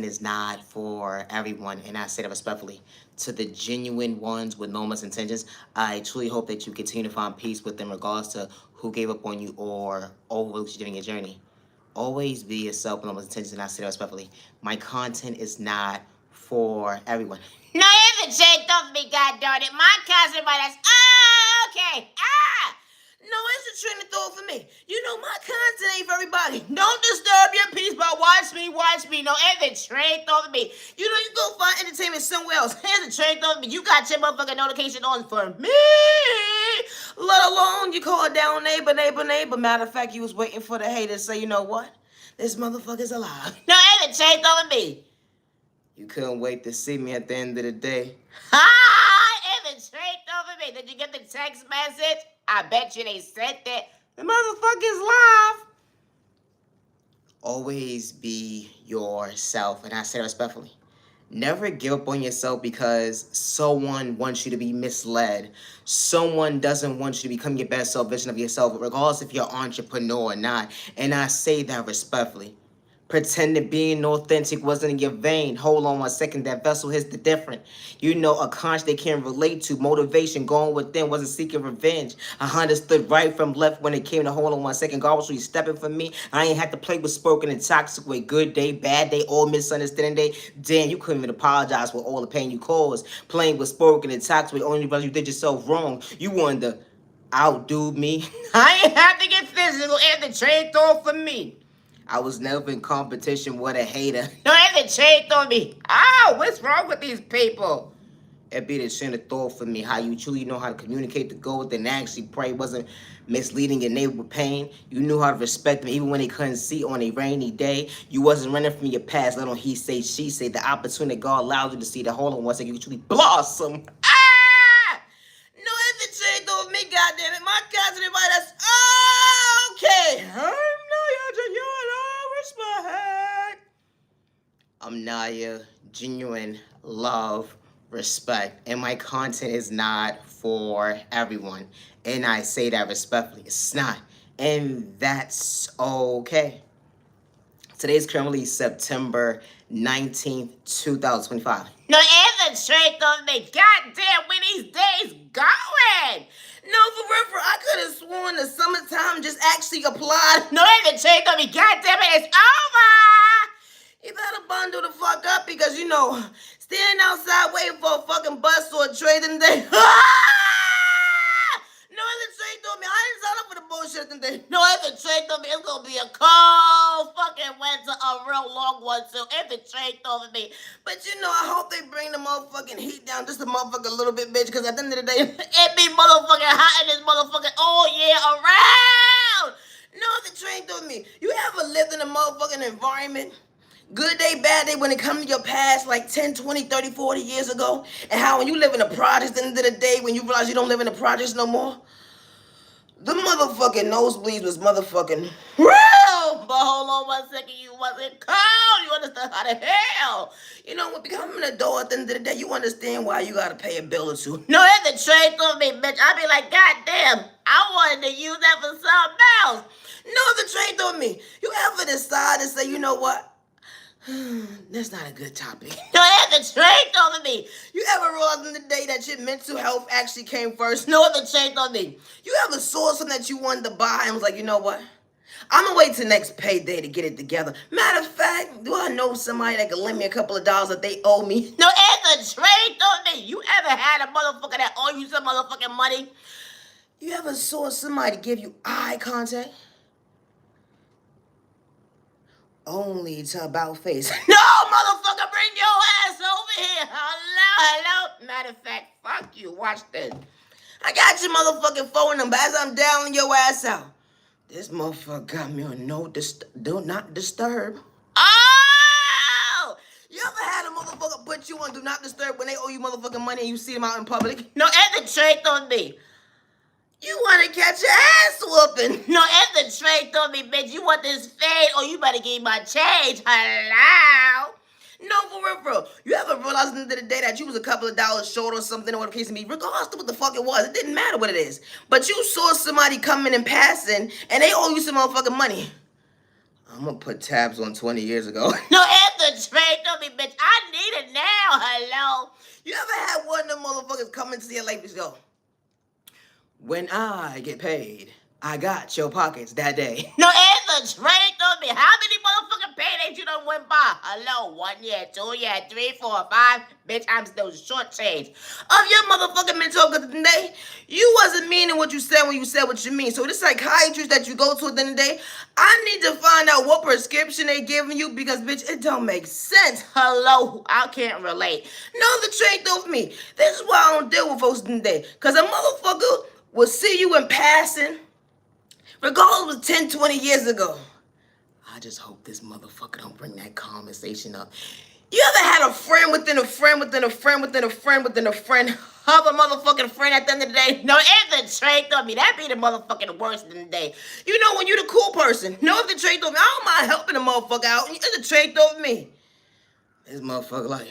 is not for everyone, and I say that respectfully. To the genuine ones with no intentions, I truly hope that you continue to find peace within regards to who gave up on you or overlooked you during your journey. Always be yourself with no intentions, and I say that respectfully. My content is not for everyone. No, if it shade don't be god darn it. My content, but that's okay. No, it's a trend to throw for me. You know, my content ain't for everybody. Don't disturb your peace, but watch me. No, it's a trade throw for me. You know, you go find entertainment somewhere else. Here's a trade throw for me. You got your motherfucking notification on for me. Let alone you call down neighbor. Matter of fact, you was waiting for the haters to say, you know what? This motherfucker's alive. No, it's a trade throw for me. You couldn't wait to see me at the end of the day. Ha! It was straight over me. Did you get the text message? I bet you they sent it. The motherfucker's live. Always be yourself, and I say respectfully. Never give up on yourself because someone wants you to be misled. Someone doesn't want you to become your best self vision of yourself, regardless if you're an entrepreneur or not. And I say that respectfully. Pretending being authentic wasn't in your vein. Hold on 1 second, that vessel hits the different. You know, a conch they can relate to. Motivation going within wasn't seeking revenge. I understood right from left when it came to hold on 1 second. God was really stepping for me. I ain't had to play with spoken and toxic way. Good day, bad day, all misunderstanding day. Damn, you couldn't even apologize for all the pain you caused. Playing with spoken and toxic way, only because you did yourself wrong. You wanted to outdo me. I ain't have to get physical and the trade throw for me. I was never in competition with a hater. No, it changed on me. What's wrong with these people? It be the center thought for me. How you truly know how to communicate the goals and actually pray wasn't misleading your neighbor with pain. You knew how to respect them even when they couldn't see on a rainy day. You wasn't running from your past, let on he say, she say. The opportunity God allowed you to see the hold on 1 second, you truly blossom. No, if it changed on me, goddammit. My cousin, everybody, that's okay. I'm not your respect. I'm Naya, genuine love, respect, and my content is not for everyone. And I say that respectfully. It's not, and that's okay. Today's currently September 19th, 2025. No, it's a trick on me. Goddamn, where these days going? No, for real, I could have sworn the summertime just actually applied. No, it's a trick on me. Goddamn it, it's over. You better bundle the fuck up because, you know, standing outside waiting for a fucking bus or a trading day. No, it's a trade on me. I didn't sign up for the bullshit today. No, it's a trade on me. It's gonna be a cold fucking winter, a real long one too. It's a trade over me. But you know, I hope they bring the motherfucking heat down just a motherfucking little bit, bitch. Because at the end of the day, it be motherfucking hot in this motherfucking all year around. No, it's a trade on me. You ever lived in a motherfucking environment? Good day, bad day, when it comes to your past, like 10, 20, 30, 40 years ago, and how when you live in the projects, at the end of the day, when you realize you don't live in the projects no more, the motherfucking nosebleeds was motherfucking real. But hold on 1 second, you wasn't cold. You understand how the hell? You know, when becoming an adult at the end of the day, you understand why you gotta pay a bill or two. No, that's the trade for me, bitch. I be like, goddamn, I wanted to use that for something else. No, the trade on me. You ever decide to say, you know what? That's not a good topic. No, that's the trade on me. You ever realize in the day that your mental health actually came first? No, the trade on me. You ever saw something that you wanted to buy and was like, you know what? I'm gonna wait till next payday to get it together. Matter of fact, do I know somebody that can lend me a couple of dollars that they owe me? No, it's a trade on me. You ever had a motherfucker that owe you some motherfucking money? You ever saw somebody give you eye contact? Only to about face. No, motherfucker, bring your ass over here. Hello. Matter of fact, fuck you. Watch this. I got your motherfucking phone number as I'm dialing your ass out. This motherfucker got me on do not disturb. Oh! You ever had a motherfucker put you on do not disturb when they owe you motherfucking money and you see them out in public? No, and the trade on me. You want to catch your ass whooping. No, it's the trade on me, bitch. You want this fade or you better give me my change. Hello? No, for real. You ever realize at the end of the day that you was a couple of dollars short or something or whatever the case may be? Regardless of what the fuck it was. It didn't matter what it is. But you saw somebody coming and passing and they owe you some motherfucking money. I'm gonna put tabs on 20 years ago. No, it's the trade on motherfuckers come into your life and go, when I get paid, I got your pockets that day. No answer, straight on me. How many motherfucking paydays you done went by? Hello, 1 year, 2 year, 3, 4, 5. Bitch, I'm still short change of your motherfucking mental today. You wasn't meaning what you said when you said what you mean. So this psychiatrist that you go to at the end of the day, I need to find out what prescription they giving you because, bitch, it don't make sense. Hello, I can't relate. No, the truth of me. This is why I don't deal with folks today. Because a motherfucker will see you in passing, regardless of 10, 20 years ago. I just hope this motherfucker don't bring that conversation up. You ever had a friend within a friend within a friend within a friend within a friend of a motherfucking friend at the end of the day? No, it's the trait of me. That be the motherfucking worst in the day. You know when you the cool person. No, it's the trait of me. I don't mind helping a motherfucker out. It's the trait of me. This motherfucker like,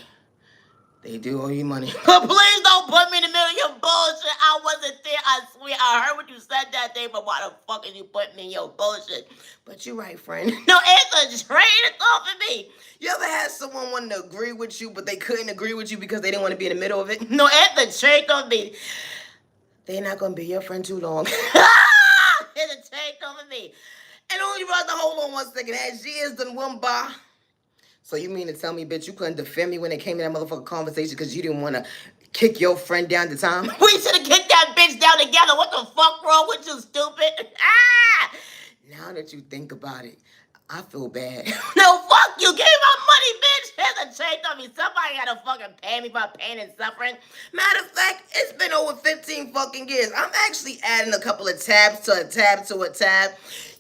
they do owe you money. But please don't put me in the middle of your bullshit. I wasn't there, I swear. I heard what you said that day, but why the fuck is you putting me in your bullshit? But you're right, friend. No, it's a train off of me. You ever had someone want to agree with you, but they couldn't agree with you because they didn't want to be in the middle of it? No, it's a train off me. They're not going to be your friend too long. It's a train off of me. And only rather, hold on 1 second. As years done went by. So you mean to tell me, bitch, you couldn't defend me when it came to that motherfucking conversation because you didn't want to kick your friend down at the time? We should have kicked that bitch down together. What the fuck wrong with you, stupid? Now that you think about it, I feel bad. No, fuck you. Give me my money, bitch. Here's a change on me. Somebody gotta fucking pay me for pain and suffering. Matter of fact, it's been over 15 fucking years. I'm actually adding a couple of tabs to a tab to a tab.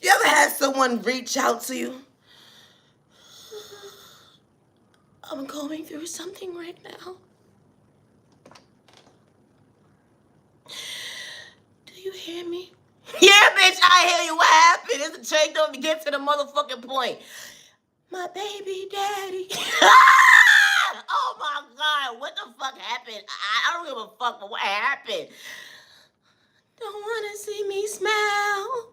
You ever had someone reach out to you? I'm going through something right now. Do you hear me? Yeah, bitch, I hear you. What happened? It's a change on me. Get to the motherfucking point. My baby daddy. Oh my God, what the fuck happened? I don't give a fuck, but what happened? Don't wanna see me smile.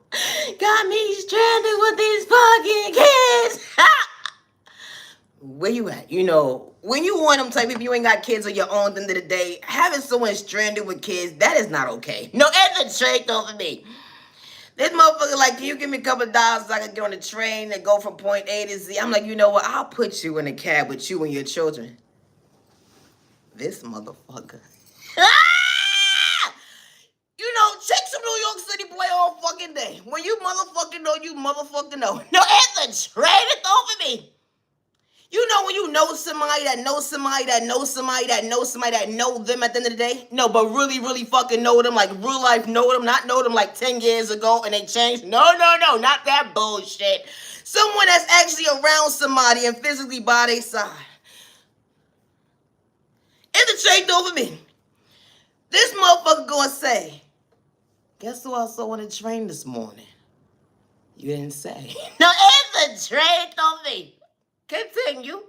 Got me stranded with these fucking kids. Where you at? You know, when you want them type, if you ain't got kids of your own, at the end of the day, having someone stranded with kids, that is not okay. No, it's a trait over me. This motherfucker like, can you give me a couple of dollars so I can get on the train and go from point A to Z? I'm like, you know what? I'll put you in a cab with you and your children. This motherfucker. You know, chicks from New York City play all fucking day. When you motherfucking know, you motherfucking know. No, it's a trait over me. You know when you know somebody that knows somebody that knows somebody that knows somebody that know them at the end of the day? No, but really, really fucking know them, like real life know them, not know them like 10 years ago and they changed. No, not that bullshit. Someone that's actually around somebody and physically by their side. It's a trait over me. This motherfucker gonna say, guess who I saw on the train this morning? You didn't say. No, it's a trait over me. Continue.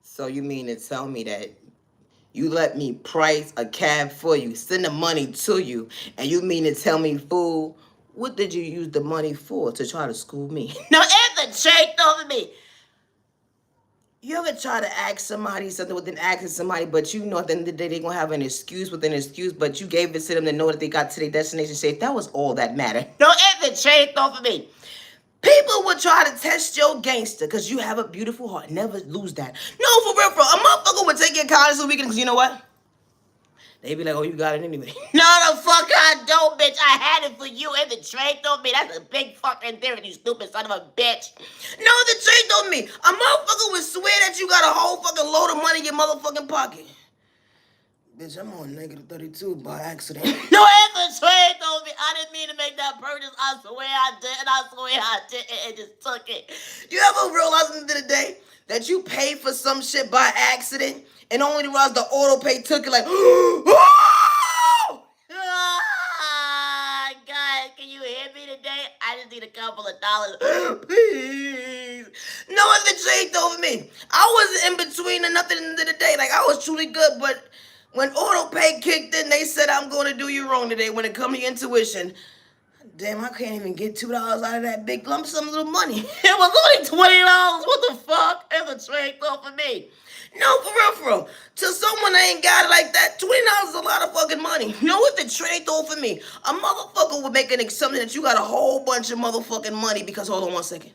So you mean to tell me that you let me price a cab for you, send the money to you, and you mean to tell me, fool, what did you use the money for to try to school me? No, it's a trait over me. You ever try to ask somebody something within asking somebody, but you know at the end of the day they're going to have an excuse within an excuse, but you gave it to them to know that they got to their destination safe. That was all that mattered. No, it's a trait over me. People will try to test your gangster because you have a beautiful heart. Never lose that. No, for real, a motherfucker would take your college this weekend because you know what? They be like, oh, you got it anyway. No, the fuck I don't, bitch. I had it for you and the trade on me. That's a big fucking difference, you stupid son of a bitch. No, the trade on me. A motherfucker would swear that you got a whole fucking load of money in your motherfucking pocket. Bitch, I'm on -32 by accident. No, it's a trade on me. I didn't mean to make that purchase. I swear I did, and I swear I did, and just took it. You ever realize at the end of the day that you paid for some shit by accident and only to realize the auto pay took it like, oh! God, can you hear me today? I just need a couple of dollars. Please. No other trade over me. I wasn't in between or nothing at the end of the day. Like, I was truly good, but when auto pay kicked in, they said, I'm going to do you wrong today when it comes to your intuition. Damn, I can't even get $2 out of that big lump sum of little money. It was only $20. What the fuck? And the train thought for me. No, for real, for real. To someone that ain't got it like that, $20 is a lot of fucking money. You know what the train thought for me? A motherfucker would make an something that you got a whole bunch of motherfucking money because, hold on one second.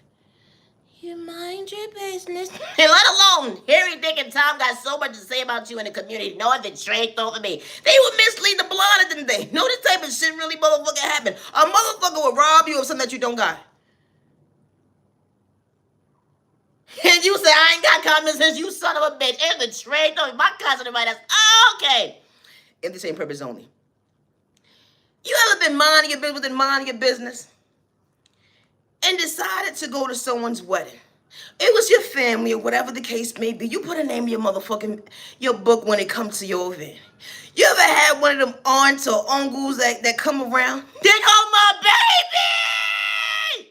You mind your business. And let alone, Harry, Dick, and Tom got so much to say about you in the community. Know what the trade thought for me? They would mislead the blind, didn't they? Know this type of shit really motherfucking happen. A motherfucker would rob you of something that you don't got. And you say, I ain't got common sense, you son of a bitch. And the trade thought, my cousin and my that's okay. In the same purpose only. You ever been minding your business within minding your business? And decided to go to someone's wedding. It was your family or whatever the case may be. You put a name in your book when it comes to your event. You ever had one of them aunts or uncles that come around? They call my baby!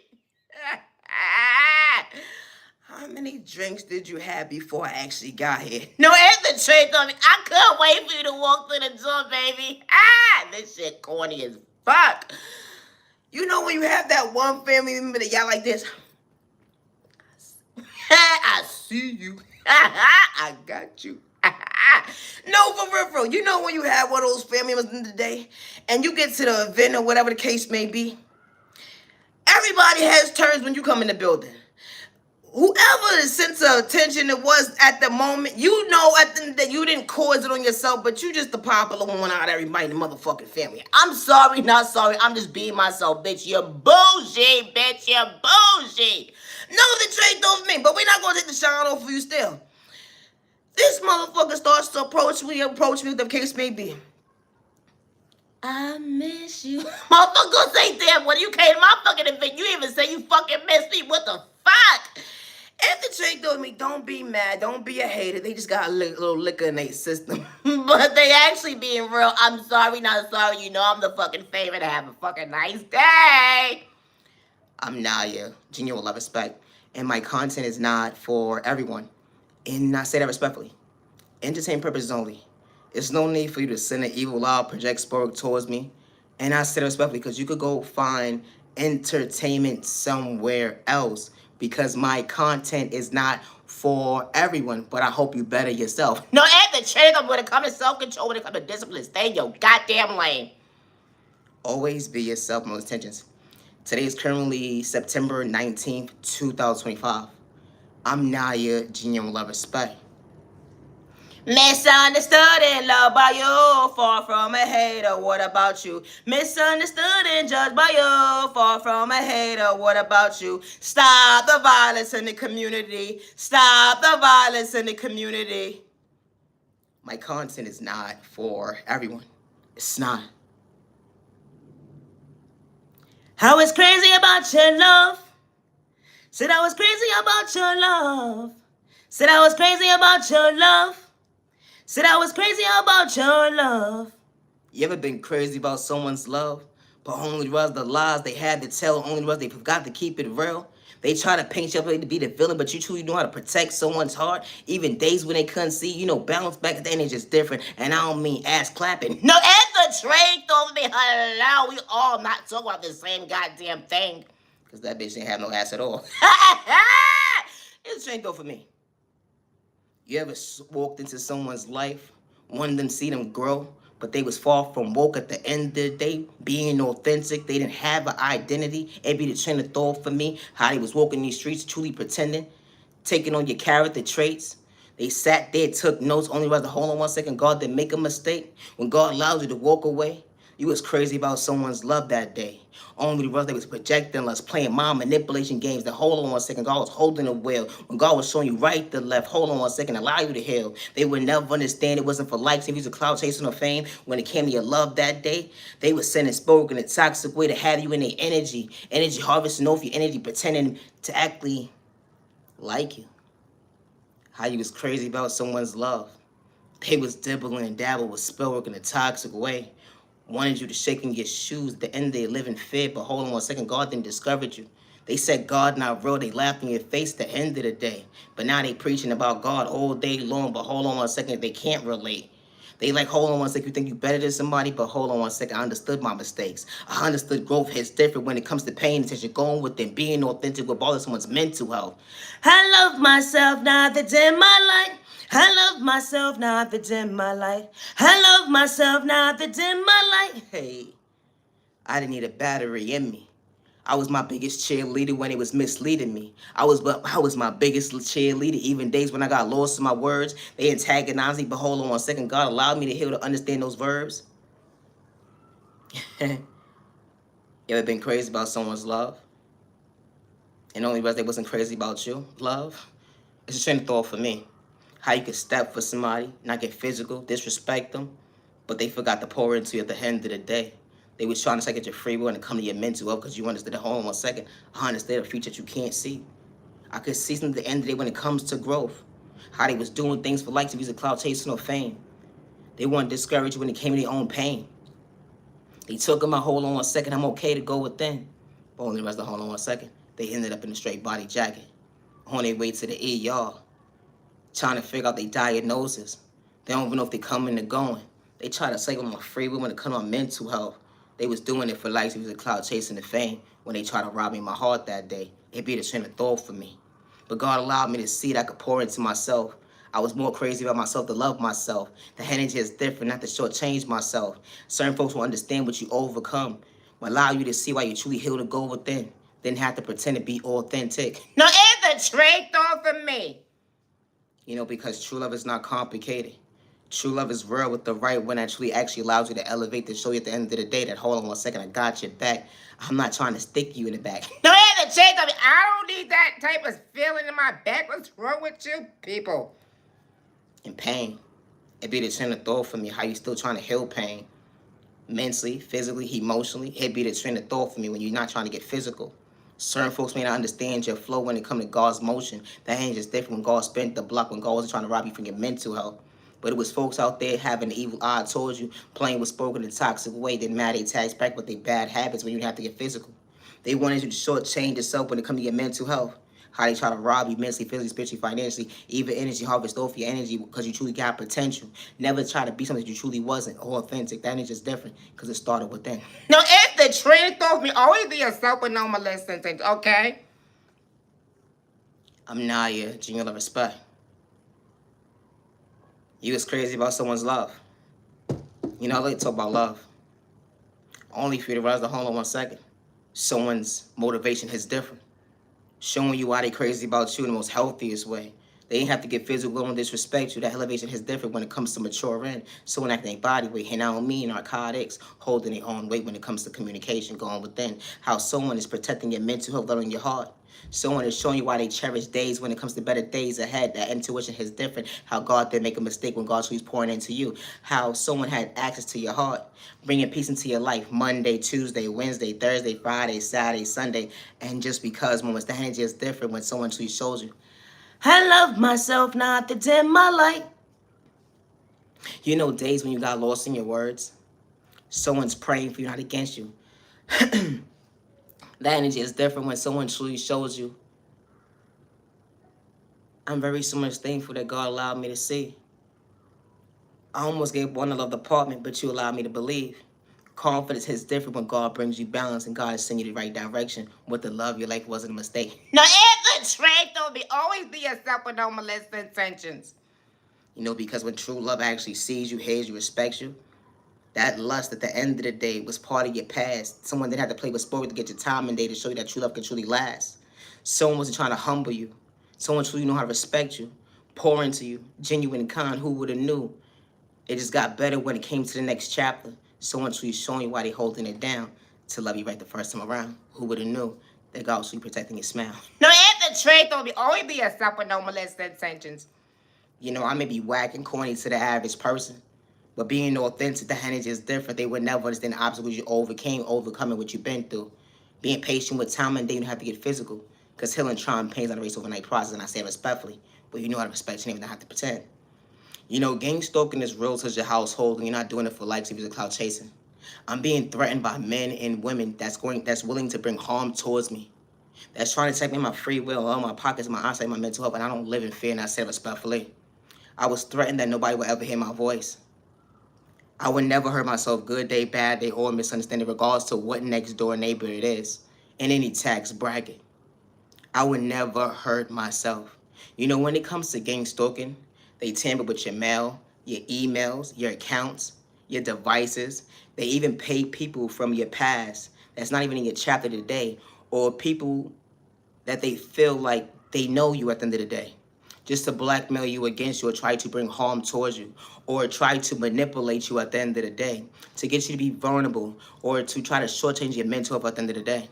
How many drinks did you have before I actually got here? No, it's the trick on me. I couldn't wait for you to walk through the door, baby. This shit corny as fuck. You know when you have that one family member that y'all like this? I see you. I got you. No, for real. You know when you have one of those family members in the day and you get to the event or whatever the case may be? Everybody has turns when you come in the building. Whoever the sense of attention it was at the moment, you know at the end that you didn't cause it on yourself, but you just the popular one out of everybody in the motherfucking family. I'm sorry, not sorry. I'm just being myself, bitch. You're bullshit, bitch. You're bullshit. No, the trade don't mean, but we're not going to take the shine off of you still. This motherfucker starts to approach me, what the case may be. I miss you. Motherfucker say, damn, when you came to my fucking event, you even say you fucking miss me. What the fuck? If the chick told me, don't be mad, don't be a hater, they just got a little liquor in their system. But they actually being real. I'm sorry, not sorry. You know I'm the fucking favorite. Have a fucking nice day. I'm Naya, genuine love, respect. And my content is not for everyone. And I say that respectfully. Entertainment purposes only. It's no need for you to send an evil loud project spoke towards me. And I say that respectfully because you could go find entertainment somewhere else. Because my content is not for everyone, but I hope you better yourself. No, at the change, I'm gonna come to self-control, when it comes to discipline. Stay in your goddamn lane. Always be yourself, most intentions. Today is currently September 19th, 2025. I'm Naya, genuine love, respect. Misunderstood and loved by you, far from a hater, what about you? Misunderstood and judged by you, far from a hater, what about you? Stop the violence in the community. Stop the violence in the community. My content is not for everyone. It's not. I was crazy about your love. Said I was crazy about your love. Said I was crazy about your love. Said I was crazy about your love. You ever been crazy about someone's love, but only was the lies they had to tell, only was they forgot to keep it real? They try to paint you up to be the villain, but you truly know how to protect someone's heart. Even days when they couldn't see, you know, bounce back at the end is just different. And I don't mean ass clapping. No, at the train over me. Hello, we all not talking about the same goddamn thing. Because that bitch didn't have no ass at all. It's a train though for me. You ever walked into someone's life, wanted them to see them grow, but they was far from woke at the end of the day, being authentic. They didn't have an identity. It'd be the train of thought for me, how they was walking these streets, truly pretending, taking on your character traits. They sat there, took notes, only rather hold on one second, God didn't make a mistake. When God allowed you to walk away, you was crazy about someone's love that day. Only the rest they was projecting us, playing mind manipulation games. Then hold on one second, God was holding the wheel. When God was showing you right to left, hold on one second, allow you to heal. They would never understand it wasn't for likes. If you was a cloud chasing or fame, when it came to your love that day, they was sending spoken in a toxic way to have you in their energy. Energy harvesting off your energy, pretending to actually like you. How you was crazy about someone's love. They was dibbling and dabble with spell work in a toxic way. Wanted you to shake in your shoes at the end they live in fear, but hold on one second, God didn't discourage you. They said God not real, they laughed in your face the end of the day. But now they preaching about God all day long, but hold on one second, they can't relate. They like, hold on one second, you think you better than somebody, but hold on one second, I understood my mistakes. I understood growth hits different when it comes to paying attention, going within, being authentic regardless of someone's mental health. I love myself now that's in my life. I love myself now that's in my life. I love myself now that's in my life. Hey, I didn't need a battery in me. I was my biggest cheerleader when it was misleading me. I was my biggest cheerleader, even days when I got lost in my words. They antagonized me, but hold on one second. God allowed me to heal to understand those verbs. You ever been crazy about someone's love? And the only reason they wasn't crazy about you, love? It's a train of thought for me. How you could step for somebody, not get physical, disrespect them, but they forgot to pour into you at the end of the day. They was trying to take your free will and come to your mental health because you understood. Hold on one second. I understand a future that you can't see. I could see something at the end of the day when it comes to growth. How they was doing things for likes of music, cloud chasing or fame. They want to discourage you when it came to their own pain. They took them out, hold on one second, I'm okay to go within. But only the rest of hold on one second, they ended up in a straight body jacket. On their way to the ER. Trying to figure out their diagnoses. They don't even know if they coming or going. They try to say on my free will when it comes on mental health. They was doing it for likes of music, cloud chasing the fame when they tried to rob me of my heart that day. It be the train of thought for me. But God allowed me to see that I could pour into myself. I was more crazy about myself to love myself. The energy is different, not to shortchange myself. Certain folks will understand what you overcome. Will allow you to see why you truly heal to go within. Then have to pretend to be authentic. No, it's the train of thought for me. You know, because true love is not complicated. True love is real with the right one that actually allows you to elevate to show you at the end of the day that, hold on one second, I got your back. I'm not trying to stick you in the back. No, it's the train of me. I don't need that type of feeling in my back. What's wrong with you people? In pain. It be the train of thought for me, how you still trying to heal pain. Mentally, physically, emotionally. It be the train of thought for me when you're not trying to get physical. Certain folks may not understand your flow when it comes to God's motion. That ain't just different when God spent the block, when God wasn't trying to rob you from your mental health. But it was folks out there having the evil eye, I told you, playing with spoken in a toxic way. Didn't matter, they tags back with their bad habits when you didn't have to get physical. They wanted you to shortchange yourself when it comes to your mental health. How they try to rob you mentally, physically, spiritually, financially, even energy, harvest off your energy because you truly got potential. Never try to be something that you truly wasn't or authentic. That energy is different because it started within. No, it's the train of thought for me. Always be yourself with no molesting things, okay? I'm Naya, genuine love, respect. You was crazy about someone's love. You know, I like to talk about love. Only for you to realize the hold on one second. Someone's motivation is different. Showing you why they crazy about you in the most healthiest way. They ain't have to get physical and disrespect you. That elevation is different when it comes to maturing. Someone acting their body weight, and I don't mean narcotics, holding their own weight when it comes to communication, going within. How someone is protecting your mental health, loving your heart. Someone is showing you why they cherish days when it comes to better days ahead. That intuition is different. How God didn't make a mistake when God's truly pouring into you. How someone had access to your heart, bringing peace into your life. Monday, Tuesday, Wednesday, Thursday, Friday, Saturday, Sunday. And just because moments, the energy is different when someone truly shows you. I love myself now that's in my life. You know days when you got lost in your words? Someone's praying for you, not against you. That energy is different when someone truly shows you. I'm very so much thankful that God allowed me to see. I almost gave one another apartment, but you allowed me to believe. Confidence is different when God brings you balance and God is sending you the right direction. With the love, your life wasn't a mistake. No, it's the train of me. Always be yourself with no molesting intentions. You know, because when true love actually sees you, hears you, respects you, that lust at the end of the day was part of your past. Someone didn't have to play with sport to get your time and day to show you that true love can truly last. Someone wasn't trying to humble you. Someone truly knew how to respect you, pour into you, genuine and kind. Who would have knew? It just got better when it came to the next chapter. Someone truly showing you why they holding it down to love you right the first time around. Who would have knew that God was really protecting your smile? No, it's the train of me. Always be yourself with no molesting intentions. You know, I may be whack and corny to the average person, but being authentic, the energy is different. They would never understand the obstacles you overcoming what you've been through. Being patient with time and day, you don't have to get physical. Because healing trauma and pain is not a race overnight process, and I say it respectfully. But you know how to respect, you don't even have to pretend. You know, gang stalking is real to your household, and you're not doing it for likes if you're clout chasing. I'm being threatened by men and women that's willing to bring harm towards me. That's trying to take me my free will, all my pockets, my eyesight, my mental health, and I don't live in fear, and I say it respectfully. I was threatened that nobody would ever hear my voice. I would never hurt myself, good day, bad day, or misunderstanding, regardless to what next door neighbor it is, in any tax bracket. I would never hurt myself. You know, when it comes to gang stalking, they tamper with your mail, your emails, your accounts, your devices. They even pay people from your past that's not even in your chapter today, or people that they feel like they know you at the end of the day, just to blackmail you against you or try to bring harm towards you or try to manipulate you at the end of the day to get you to be vulnerable or to try to shortchange your mental health at the end of the day.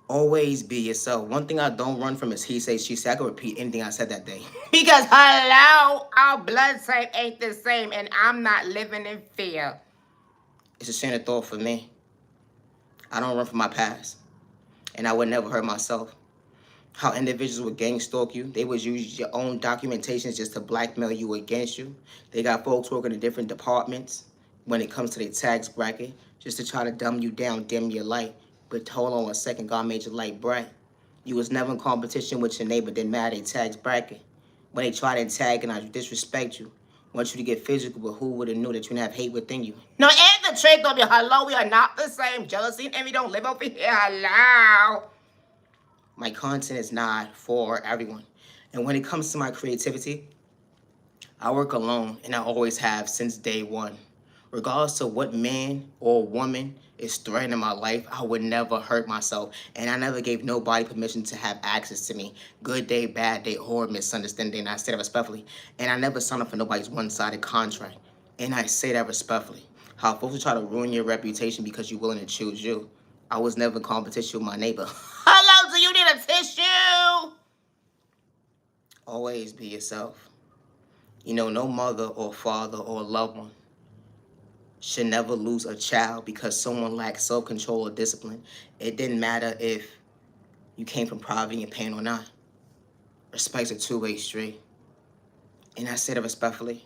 Always be yourself. One thing I don't run from is he say, she say. I can repeat anything I said that day. Because, hello, our blood type ain't the same, and I'm not living in fear. It's a shame of thought for me. I don't run from my past. And I would never hurt myself. How individuals would gang stalk you. They would use your own documentations just to blackmail you against you. They got folks working in different departments when it comes to their tax bracket just to try to dumb you down, dim your light. But hold on a second, God made your light bright. You was never in competition with your neighbor, didn't matter their tax bracket. When they try to antagonize you, disrespect you, want you to get physical, but who would have knew that you didn't have hate within you? No, and the trick don't be, hello, we are not the same. Jealousy and envy don't live over here. Hello. My content is not for everyone. And when it comes to my creativity, I work alone, and I always have since day one. Regardless of what man or woman is threatening my life, I would never hurt myself. And I never gave nobody permission to have access to me. Good day, bad day, or misunderstanding. And I say that respectfully. And I never signed up for nobody's one-sided contract. And I say that respectfully. How folks will try to ruin your reputation because you're willing to choose you. I was never in competition with my neighbor. Hello, do you need a tissue? Always be yourself. You know, no mother or father or loved one should never lose a child because someone lacks self-control or discipline. It didn't matter if you came from poverty and pain or not. Respect's a two-way street. And I say that respectfully.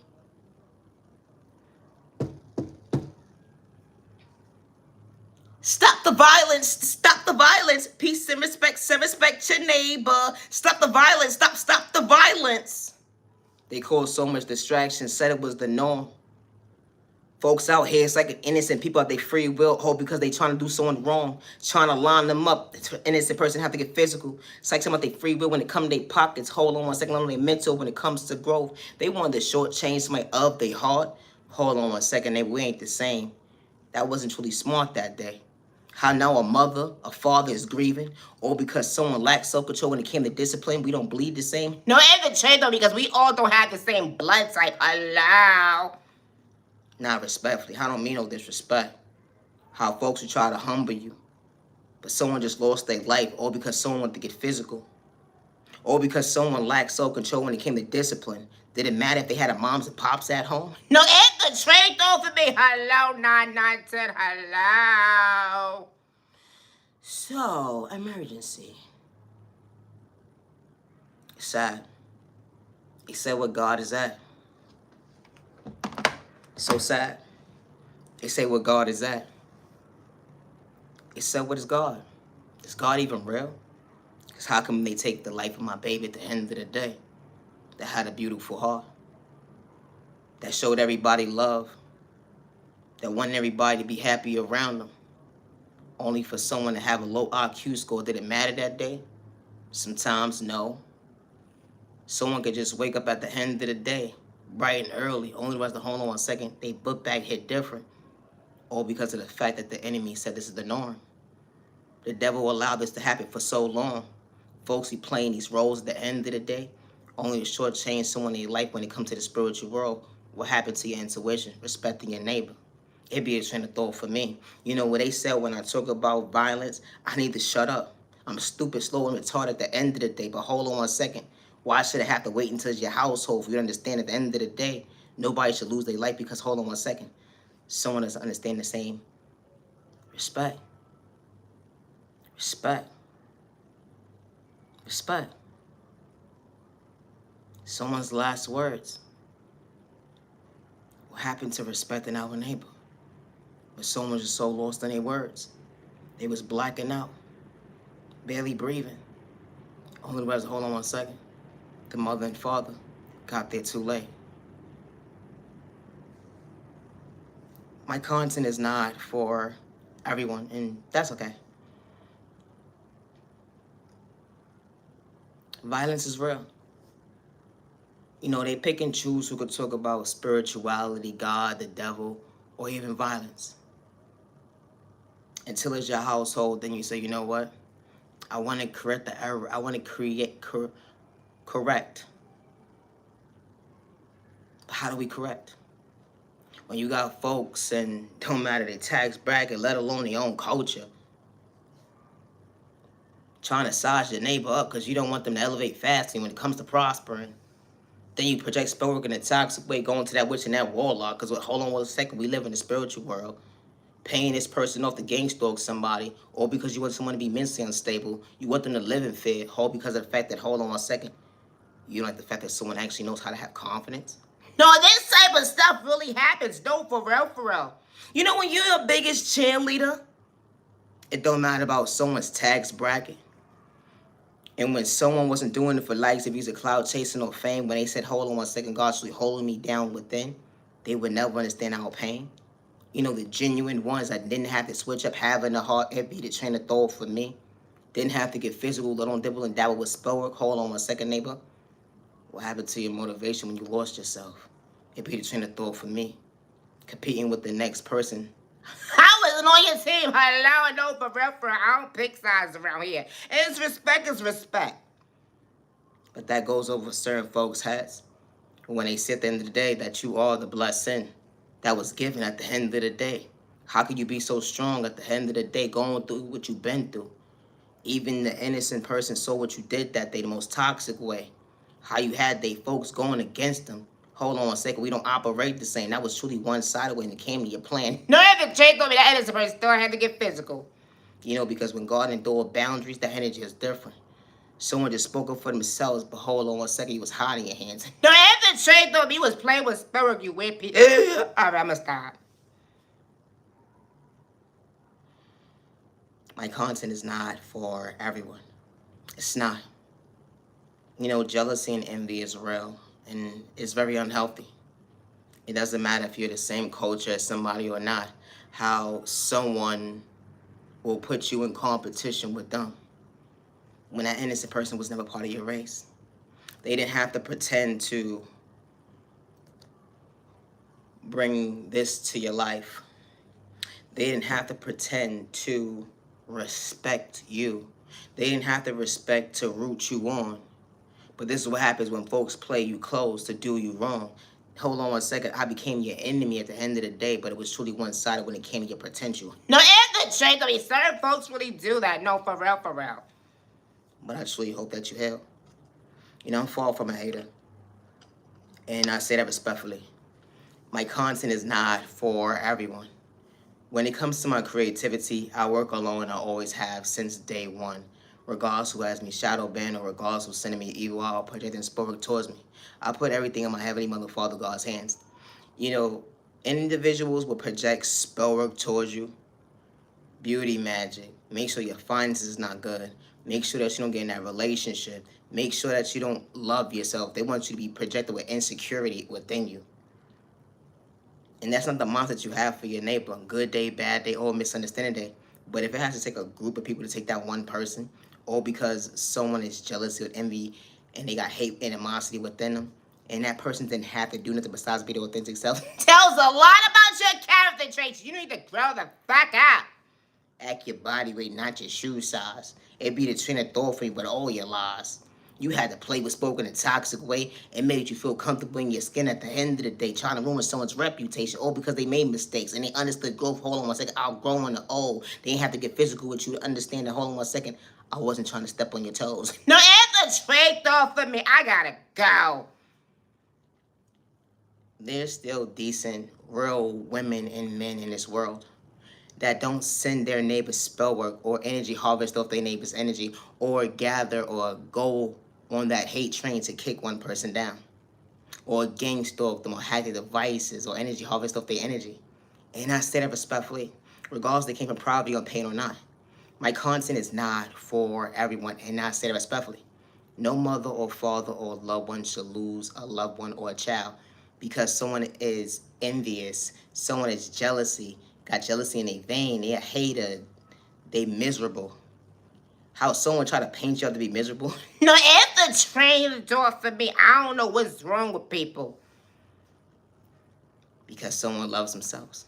Stop the violence. Stop the violence. Peace and respect. Send respect your neighbor. Stop the violence. Stop the violence. They caused so much distraction, said it was the norm. Folks out here, it's like an innocent people out their free will, oh, because they trying to do someone wrong, trying to line them up. An innocent person have to get physical. It's like something about their free will when it comes to their pockets. Hold on one second, on their mental when it comes to growth. They wanted to shortchange somebody of their heart. Hold on one second, neighbor, we ain't the same. That wasn't truly smart that day. How now a mother, a father is grieving, or because someone lacks self-control when it came to discipline, we don't bleed the same. No, and the trick though, because we all don't have the same blood type. Hello. Not respectfully. I don't mean no disrespect. How folks will try to humble you, but someone just lost their life, or because someone wanted to get physical, or because someone lacked self-control when it came to discipline. Did it matter if they had a moms and pops at home? No, and the trick though for me. Hello, 9910. Hello. So, emergency. It's sad. He said what God is at. So sad. They say what God is at. They said, what is God? Is God even real? Because how come they take the life of my baby at the end of the day that had a beautiful heart, that showed everybody love, that wanted everybody to be happy around them, only for someone to have a low IQ score? Did it matter that day? Sometimes, no. Someone could just wake up at the end of the day, bright and early, only to hold on 1 second, they book bag hit different, all because of the fact that the enemy said this is the norm. The devil allowed this to happen for so long. Folks be playing these roles at the end of the day, only to shortchange someone in your life when it comes to the spiritual world. What happened to your intuition, respecting your neighbor? It'd be a train of thought for me. You know what they said when I talk about violence? I need to shut up. I'm stupid, slow, and retarded at the end of the day, but hold on 1 second. Why should I have to wait until it's your household for you to understand at the end of the day? Nobody should lose their life because, hold on 1 second, someone doesn't understand the same. Respect. Respect. Respect. Someone's last words. What happened to respecting our neighbor? But someone was just so lost in their words. They was blacking out, barely breathing. Only was, hold on 1 second, the mother and father got there too late. My content is not for everyone, and that's okay. Violence is real. You know, they pick and choose who could talk about spirituality, God, the devil, or even violence. Until it's your household, then you say, you know what? I want to correct the error. I want to correct. But how do we correct? When you got folks and don't matter their tax bracket, let alone their own culture, trying to size your neighbor up because you don't want them to elevate fast when it comes to prospering. Then you project spell work in a toxic way, going to that witch and that warlock. Because hold on one second, we live in the spiritual world. Paying this person off to gang stalk somebody, or because you want someone to be mentally unstable, you want them to live in fear, all because of the fact that, hold on one second, you don't like the fact that someone actually knows how to have confidence. No, this type of stuff really happens. No, for real, for real. You know when you're your biggest cheerleader, it don't matter about someone's tax bracket. And when someone wasn't doing it for likes, if he's a cloud chasing or fame, when they said, hold on one second, God's really holding me down within, they would never understand our pain. You know, the genuine ones that didn't have to switch up having a heart heavy to train a throw for me. Didn't have to get physical, let on dibble and dabble with spell work. Hold on one second, neighbor. What happened to your motivation when you lost yourself? It be to train a throw for me. Competing with the next person. I wasn't on your team. Hello, no, for real, for real. I don't pick sides around here. It's respect is respect. But that goes over certain folks' heads. When they see at the end of the day that you are the blessing that was given at the end of the day. How could you be so strong at the end of the day going through what you've been through? Even the innocent person saw what you did that day, the most toxic way. How you had they folks going against them. Hold on a second, we don't operate the same. That was truly one-sided when it came to your plan. No, if the Jake told me that innocent person still had to get physical. You know, because when God endured boundaries, the energy is different. Someone just spoke up for themselves, but hold on one second, he was hiding your hands. No, if the Jake told me he was playing with spirit, you weird people. All right, I'm gonna stop. My content is not for everyone. It's not. You know, jealousy and envy is real, and it's very unhealthy. It doesn't matter if you're the same culture as somebody or not, how someone will put you in competition with them when that innocent person was never part of your race. They didn't have to pretend to bring this to your life. They didn't have to pretend to respect you. They didn't have to respect to root you on. But this is what happens when folks play you close to do you wrong. Hold on one second, I became your enemy at the end of the day, but it was truly one-sided when it came to your potential. No, if the Jake told me certain folks really do that. No, for real, for real. But I truly hope that you heal. You know, I'm far from a hater. And I say that respectfully. My content is not for everyone. When it comes to my creativity, I work alone. I always have since day one. Regardless who has me shadow banned or regardless who's sending me evil out, projecting sport towards me. I put everything in my Heavenly Mother, Father God's hands. You know, individuals will project spell work towards you, beauty magic. Make sure your finances is not good. Make sure that you don't get in that relationship. Make sure that you don't love yourself. They want you to be projected with insecurity within you. And that's not the monster that you have for your neighbor. Good day, bad day, or misunderstanding day. But if it has to take a group of people to take that one person, or because someone is jealous or envy and they got hate and animosity within them, and that person didn't have to do nothing besides be their authentic self, Tells a lot about your character traits. You need to grow the fuck up. act your body weight, not your shoe size. It be the train of thought for you, but all your lies. You had to play with spoken in a toxic way and made you feel comfortable in your skin at the end of the day, trying to ruin someone's reputation, all because they made mistakes and they understood growth. Hold on one second, outgrowing the old. They didn't have to get physical with you to understand that. Hold on one second, I wasn't trying to step on your toes. No, if the Jake off for me, I gotta go. There's still decent, real women and men in this world that don't send their neighbors spell work or energy harvest off their neighbor's energy or gather or go on that hate train to kick one person down or gang stalk them or hack their devices or energy harvest off their energy. And I say that respectfully, regardless they came from poverty or pain or not. My content is not for everyone, and I say that respectfully. No mother or father or loved one should lose a loved one or a child because someone is envious, someone is jealousy, got jealousy in their vein, they a hater, they miserable. How someone try to paint you out to be miserable? No, it's the train door for me. I don't know what's wrong with people. Because someone loves themselves.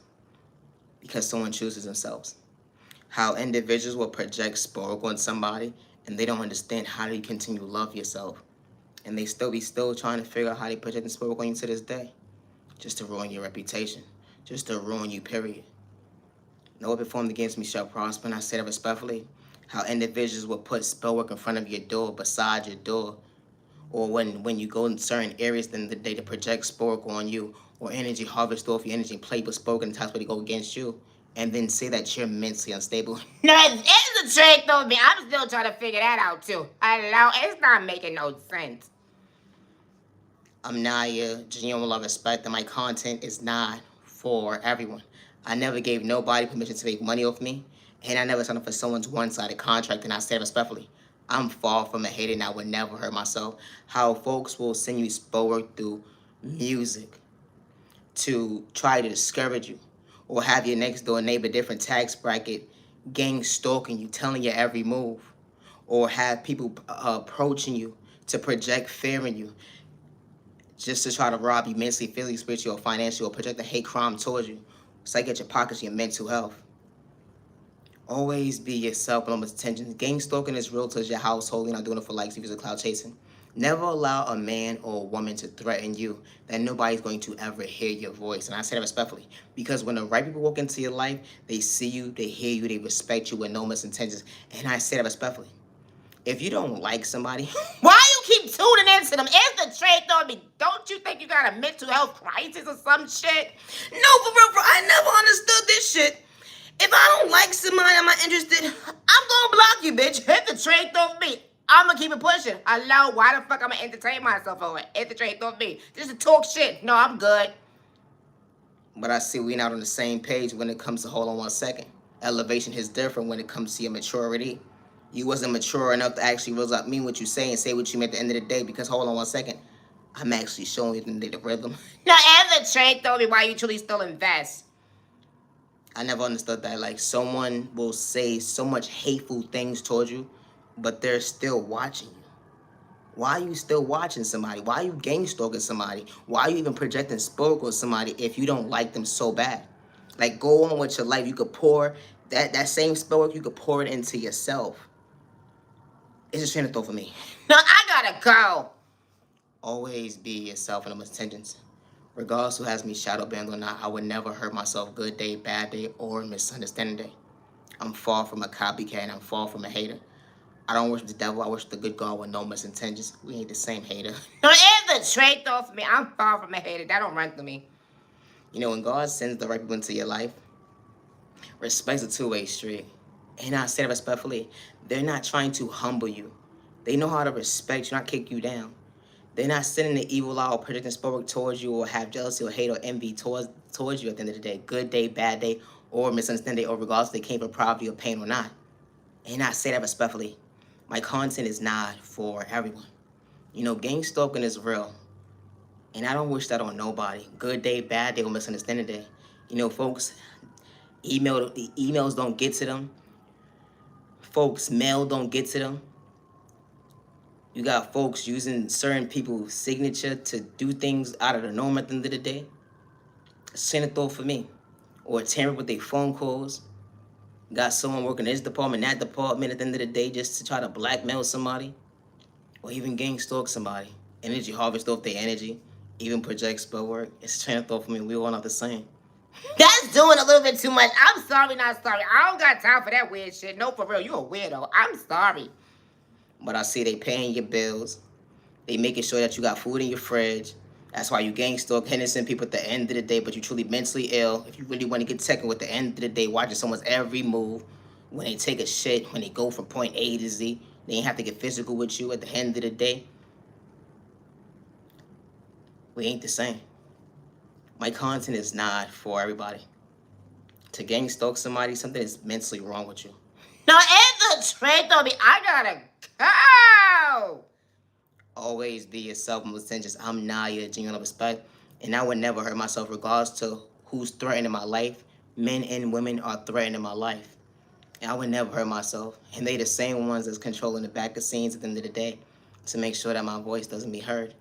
Because someone chooses themselves. How individuals will project spoke on somebody and they don't understand how do you continue to love yourself. And they still trying to figure out how they project and spoke on you to this day. Just to ruin your reputation. Just to ruin you, period. No weapon formed against me shall prosper, and I say that respectfully. How individuals will put spell work in front of your door, beside your door. Or when you go in certain areas, then they project spell on you. Or energy harvest off your energy and play with spoken and times where they go against you. And then say that you're mentally unstable. No, it's the trick though, me. I'm still trying to figure that out too. Hello, it's not making no sense. I'm Naya, genuine love, respect, and my content is not for everyone. I never gave nobody permission to make money off me, and I never signed up for someone's one-sided contract, and I say respectfully. I'm far from a hater, and I would never hurt myself. How folks will send you spell work through music to try to discourage you, or have your next door neighbor, different tax bracket, gang stalking you, telling your every move, or have people approaching you to project fear in you, just to try to rob you mentally, physically, spiritually, or financially, or project a hate crime towards you. Psych at your pockets, your mental health. Always be yourself, no attention. Gang stalking is real to your household. You're not doing it for likes, views, or cloud chasing. Never allow a man or a woman to threaten you that nobody's going to ever hear your voice. And I say that respectfully. Because when the right people walk into your life, they see you, they hear you, they respect you with no misintentions. And I say that respectfully. If you don't like somebody, why you keep tuning into them? It's the trick on me. Don't you think you got a mental health crisis or some shit? No, for real, I never understood this shit. If I don't like somebody, I'm not interested, I'm gonna block you, bitch. Hit the trick on me. I'm gonna keep it pushing. Hello, why the fuck I'm gonna entertain myself over it? Hit the trick on me. Just to talk shit. No, I'm good. But I see we're not on the same page when it comes to, hold on one second. Elevation is different when it comes to your maturity. You wasn't mature enough to actually realize mean what you say and say what you meant at the end of the day, because hold on one second. I'm actually showing you the rhythm. Now, and the trick told me why you truly still invest. I never understood that. Like, someone will say so much hateful things towards you, but they're still watching you. Why are you still watching somebody? Why are you gang stalking somebody? Why are you even projecting spoke on somebody if you don't like them so bad? Like, go on with your life. You could pour that same spell work, you could pour it into yourself. It's a train of thought for me. No, I gotta go. Always be yourself and intentions. Regardless who has me shadow banned or not, I would never hurt myself good day, bad day, or misunderstanding day. I'm far from a copycat and I'm far from a hater. I don't worship the devil, I worship the good God with no misintentions. We ain't the same hater. No, it's the trait though for me. I'm far from a hater. That don't run through me. You know, when God sends the right people into your life, respect's a two-way street. And I say that respectfully. They're not trying to humble you. They know how to respect you, not kick you down. They're not sending the evil out or projecting spoke towards you or have jealousy or hate or envy towards you at the end of the day. Good day, bad day, or misunderstanding day, or regardless if they came from poverty or pain or not. And I say that respectfully. My content is not for everyone. You know, gang stalking is real. And I don't wish that on nobody. Good day, bad day, or misunderstanding day. You know, folks, emails don't get to them. Folks, mail don't get to them. You got folks using certain people's signature to do things out of the norm at the end of the day. Send a thought for me. Or tamper with their phone calls. Got someone working in this department, that department at the end of the day just to try to blackmail somebody. Or even gang stalk somebody. Energy harvest off their energy. Even project spell work. It's a train of thought for me. We all not the same. That's doing a little bit too much. I'm sorry, not sorry. I don't got time for that weird shit. No, for real. You a weirdo. I'm sorry. But I see they paying your bills. They making sure that you got food in your fridge. That's why you gang stalk innocent people at the end of the day, but you truly mentally ill. If you really want to get technical at the end of the day, watching someone's every move, when they take a shit, when they go from point A to Z, they ain't have to get physical with you at the end of the day. We ain't the same. My content is not for everybody. To gang stalk somebody, something is mentally wrong with you. No, it's a trick on me. I gotta go. Always be yourself and intentions. I'm Naya, genuine respect. And I would never hurt myself regardless to who's threatening my life. Men and women are threatening my life. And I would never hurt myself. And they the same ones that's controlling the back of scenes at the end of the day to make sure that my voice doesn't be heard.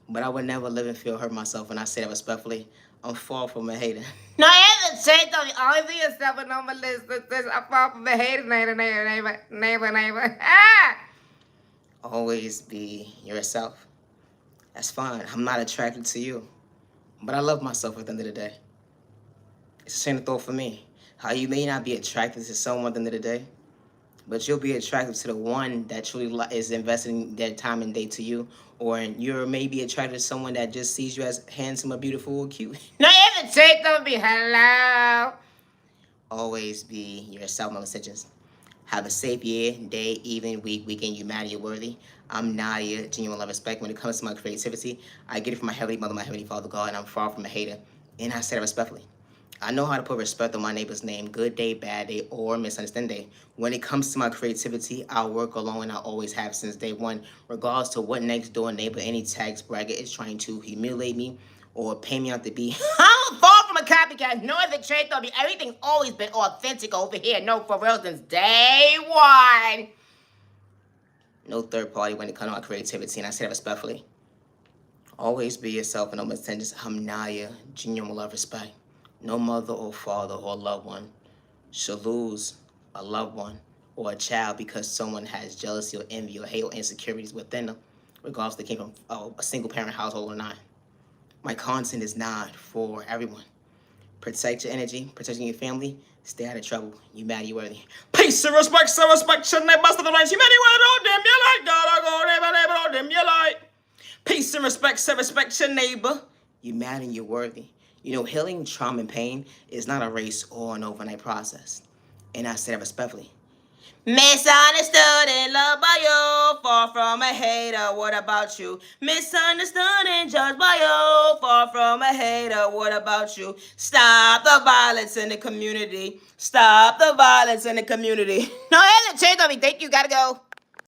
But I would never live and feel hurt myself, and I say that respectfully. I'm far from a hater. No, I haven't changed on me. Always be yourself and on my list. I'm far from a hater, neighbor. Ah! Always be yourself. That's fine. I'm not attracted to you. But I love myself at the end of the day. It's the same thought for me. How you may not be attracted to someone at the end of the day, but you'll be attracted to the one that truly is investing their time and day to you. Or you're maybe attracted to someone that just sees you as handsome or beautiful or cute. No, you haven't changed on me. Hello. Always be yourself, my messages. Have a safe year, day, evening, week, weekend. You matter, you're worthy. I'm Nadia, genuine love, respect. When it comes to my creativity, I get it from my Heavenly Mother, my Heavenly Father God, and I'm far from a hater. And I say that respectfully. I know how to put respect on my neighbor's name, good day, bad day, or misunderstanding day. When it comes to my creativity, I work alone and I always have since day one, regardless to what next door neighbor, any tax bracket is trying to humiliate me or pay me out to be. I'm far from a copycat. No other trait on me. Everything's always been authentic over here. No, for real, since day one. No third party when it comes to my creativity, and I say that respectfully. Always be yourself and no misunderstandings. I'm Naya, genuine love, respect. No mother or father or loved one should lose a loved one or a child because someone has jealousy or envy or hate or insecurities within them, regardless if they came from a single parent household or not. My content is not for everyone. Protect your energy, protecting your family, stay out of trouble. You matter, you worthy. Peace and respect, your neighbor, the lines. You matter, you them you like, God, go, neighbor, them you like. Peace and respect, your neighbor. You matter, you're worthy. You know, healing trauma and pain is not a race or an overnight process. And I say that respectfully. Misunderstood and loved by you, far from a hater, what about you? Misunderstood and judged by you, far from a hater, what about you? Stop the violence in the community. Stop the violence in the community. No, it hasn't changed on me. Thank you. Gotta go.